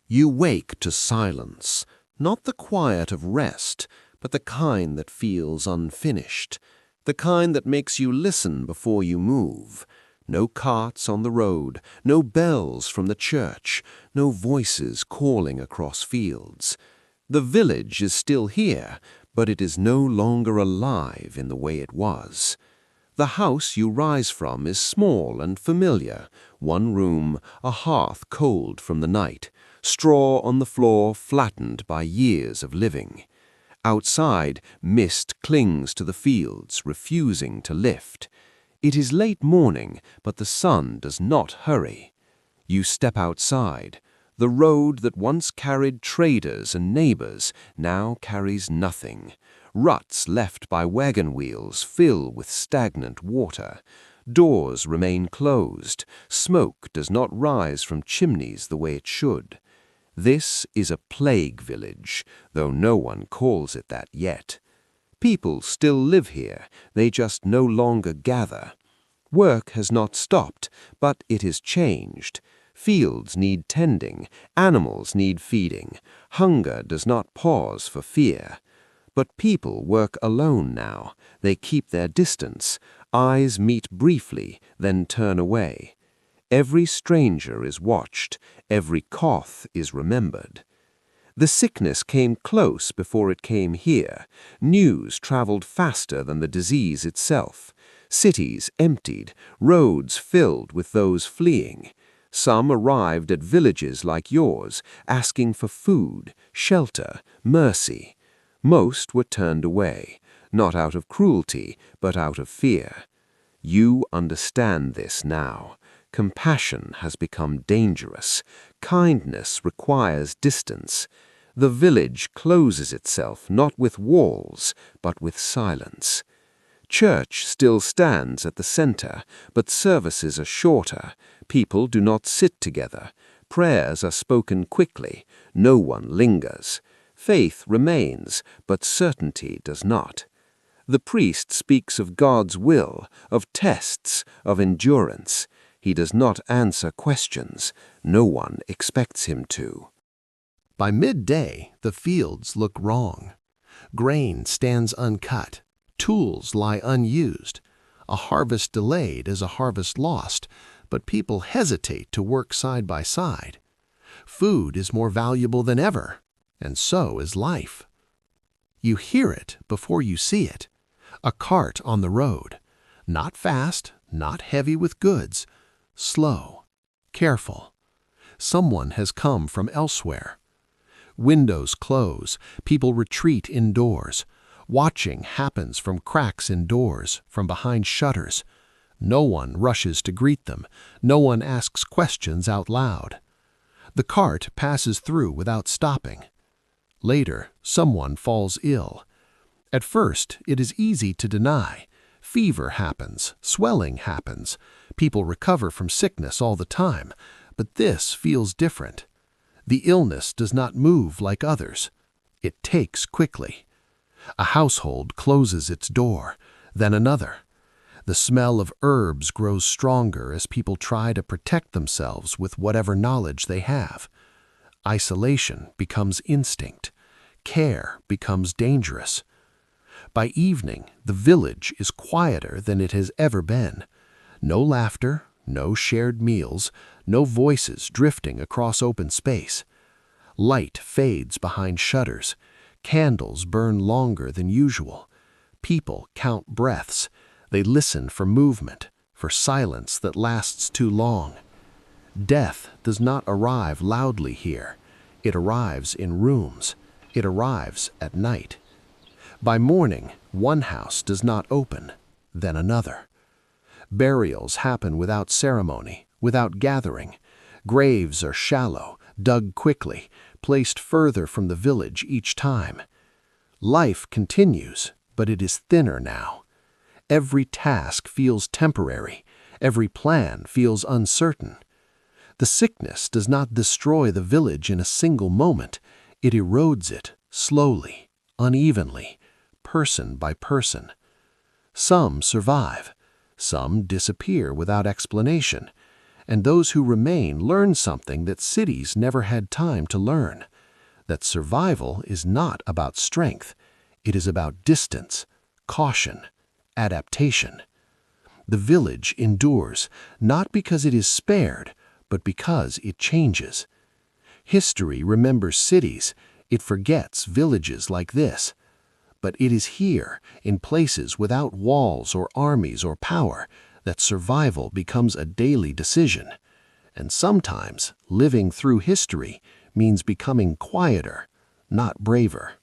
You wake to silence, not the quiet of rest, but the kind that feels unfinished, the kind that makes you listen before you move. No carts on the road, no bells from the church, no voices calling across fields. The village is still here, but it is no longer alive in the way it was. The house you rise from is small and familiar, one room, a hearth cold from the night, straw on the floor flattened by years of living. Outside, mist clings to the fields, refusing to lift. It is late morning, but the sun does not hurry. You step outside. The road that once carried traders and neighbors now carries nothing. Ruts left by wagon wheels fill with stagnant water. Doors remain closed. Smoke does not rise from chimneys the way it should. This is a plague village, though no one calls it that yet. People still live here, they just no longer gather. Work has not stopped, but it has changed. Fields need tending, animals need feeding. Hunger does not pause for fear. But people work alone now. They keep their distance. Eyes meet briefly, then turn away. Every stranger is watched. Every cough is remembered. The sickness came close before it came here. News traveled faster than the disease itself. Cities emptied, roads filled with those fleeing. Some arrived at villages like yours, asking for food, shelter, mercy. Most were turned away, not out of cruelty, but out of fear. You understand this now. Compassion has become dangerous. Kindness requires distance. The village closes itself not with walls, but with silence. Church still stands at the center, but services are shorter. People do not sit together. Prayers are spoken quickly. No one lingers. Faith remains, but certainty does not. The priest speaks of God's will, of tests, of endurance. He does not answer questions. No one expects him to. By midday, the fields look wrong. Grain stands uncut. Tools lie unused. A harvest delayed is a harvest lost, but people hesitate to work side by side. Food is more valuable than ever, and so is life. You hear it before you see it. A cart on the road. Not fast, not heavy with goods. Slow, careful. Someone has come from elsewhere. Windows close. People retreat indoors. Watching happens from cracks in doors, from behind shutters. No one rushes to greet them. No one asks questions out loud. The cart passes through without stopping. Later, someone falls ill. At first, it is easy to deny. Fever happens, swelling happens. People recover from sickness all the time, but this feels different. The illness does not move like others. It takes quickly. A household closes its door, then another. The smell of herbs grows stronger as people try to protect themselves with whatever knowledge they have. Isolation becomes instinct. Care becomes dangerous. By evening, the village is quieter than it has ever been. No laughter, no shared meals, no voices drifting across open space. Light fades behind shutters. Candles burn longer than usual. People count breaths. They listen for movement, for silence that lasts too long. Death does not arrive loudly here. It arrives in rooms. It arrives at night. By morning, one house does not open, then another. Burials happen without ceremony, without gathering. Graves are shallow, dug quickly, placed further from the village each time. Life continues, but it is thinner now. Every task feels temporary. Every plan feels uncertain. The sickness does not destroy the village in a single moment. It erodes it, slowly, unevenly, person by person. Some survive. Some disappear without explanation. And those who remain learn something that cities never had time to learn, that survival is not about strength. It is about distance, caution, adaptation. The village endures, not because it is spared, but because it changes. History remembers cities, it forgets villages like this. But it is here, in places without walls or armies or power, that survival becomes a daily decision. And sometimes living through history means becoming quieter, not braver.